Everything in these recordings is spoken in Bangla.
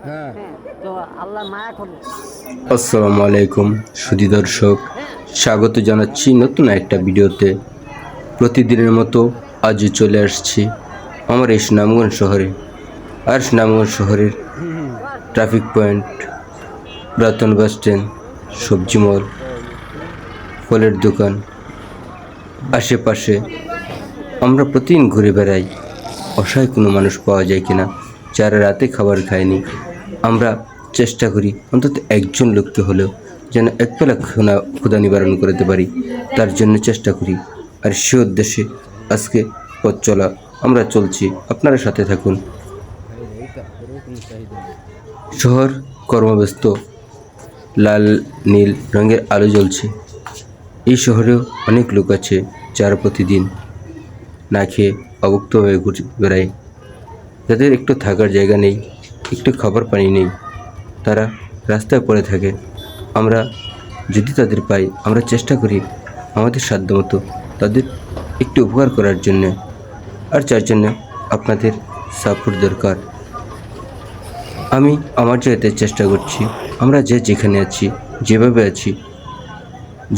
হ্যাঁ। তো আল্লাহ মায়া করবে। আসসালামু আলাইকুম সুধী দর্শক, স্বাগত জানাচ্ছি নতুন একটা ভিডিওতে। প্রতিদিনের মতো আজও চলে আসছি আমার এই সুনামগঞ্জ শহরে। আর সুনামগঞ্জ শহরের ট্রাফিক পয়েন্ট, পুরাতন বাস স্ট্যান্ড, সবজি মল, ফলের দোকান, আশেপাশে আমরা প্রতিদিন ঘুরে বেড়াই। অসহায় কোনো মানুষ পাওয়া যায় কিনা যারা রাতে খাবার খায়নি। আমরা চেষ্টা করি অন্তত একজন লোককে হলেও যেন একবেলা ক্ষুধা নিবারণ করতে পারি, তার জন্য চেষ্টা করি। আর সে উদ্দেশ্যে আজকে পথ চলা আমরা চলছি, আপনারা সাথে থাকুন। শহর কর্মব্যস্ত, লাল নীল রঙের আলো জ্বলছে। এই শহরেও অনেক লোক আছে যারা প্রতিদিন না খেয়ে অভুক্তভাবে ঘুরে বেড়ায়, যাদের একটু থাকার জায়গা নেই, একটু খাবার পানি নেই, তারা রাস্তায় পড়ে থাকে। আমরা যদি তাদের পাই, আমরা চেষ্টা করি আমাদের সাধ্যমতো তাদের একটু উপকার করার জন্যে। আর যার জন্য আপনাদের সাপোর্ট দরকার। আমি আমার জায়গাতে চেষ্টা করছি, আমরা যে যেখানে আছি, যেভাবে আছি,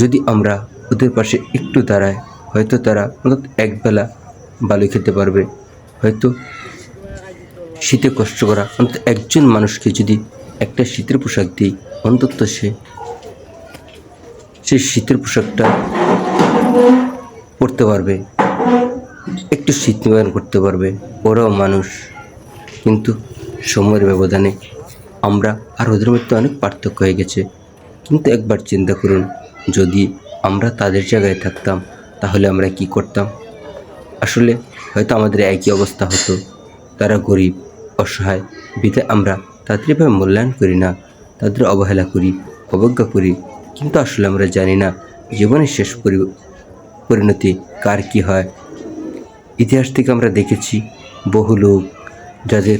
যদি আমরা ওদের পাশে একটু দাঁড়াই, হয়তো তারা অন্তত একবেলা ভালো খেতে পারবে। হয়তো শীতে কষ্ট করা অন্তত একজন মানুষকে যদি একটা শীতের পোশাক দিই, অন্তত সেই শীতের পোশাকটা পরতে পারবে, একটু শীত নিবারণ করতে পারবে। ওরাও মানুষ, কিন্তু সময়ের ব্যবধানে আমরা আর ওদের মধ্যে অনেক পার্থক্য হয়ে গেছে। কিন্তু একবার চিন্তা করুন, যদি আমরা তাদের জায়গায় থাকতাম তাহলে আমরা কি করতাম? আসলে হয়তো আমাদের একই অবস্থা হতো। তারা গরিব, অসহায়, বিধায় আমরা তাদের এভাবে মূল্যায়ন করি না, তাদের অবহেলা করি, অবজ্ঞা করি। কিন্তু আসলে আমরা জানি না জীবনের শেষ পরিণতি কার কী হয়। ইতিহাস থেকে আমরা দেখেছি বহু লোক যাদের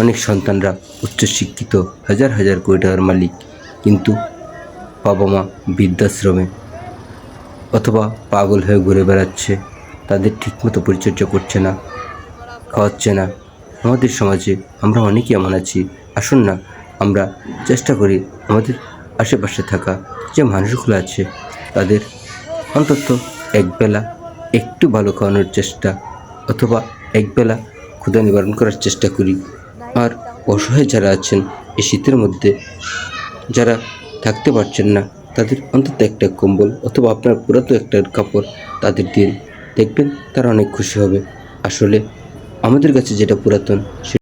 অনেক সন্তানরা উচ্চশিক্ষিত, হাজার হাজার কোটি টাকার মালিক, কিন্তু বাবা মা বৃদ্ধাশ্রমে অথবা পাগল হয়ে ঘুরে বেড়াচ্ছে, তাদের ঠিকমতো পরিচর্যা করছে না, খাওয়াচ্ছে না। আমাদের সমাজে আমরা অনেকেই এমন আছি। আসুন না আমরা চেষ্টা করি আমাদের আশেপাশে থাকা যে মানুষগুলো আছে তাদের অন্তত একবেলা একটু ভালো খাওয়ানোর চেষ্টা, অথবা একবেলা ক্ষুধা নিবারণ করার চেষ্টা করি। আর অসহায় যারা আছেন এই শীতের মধ্যে, যারা থাকতে পারছেন না, তাদের অন্তত একটা কম্বল অথবা আপনার পুরাতন একটা কাপড় তাদের দিন, দেখবেন তারা অনেক খুশি হবে। আসলে আমাদের কাছে যেটা পুরাতন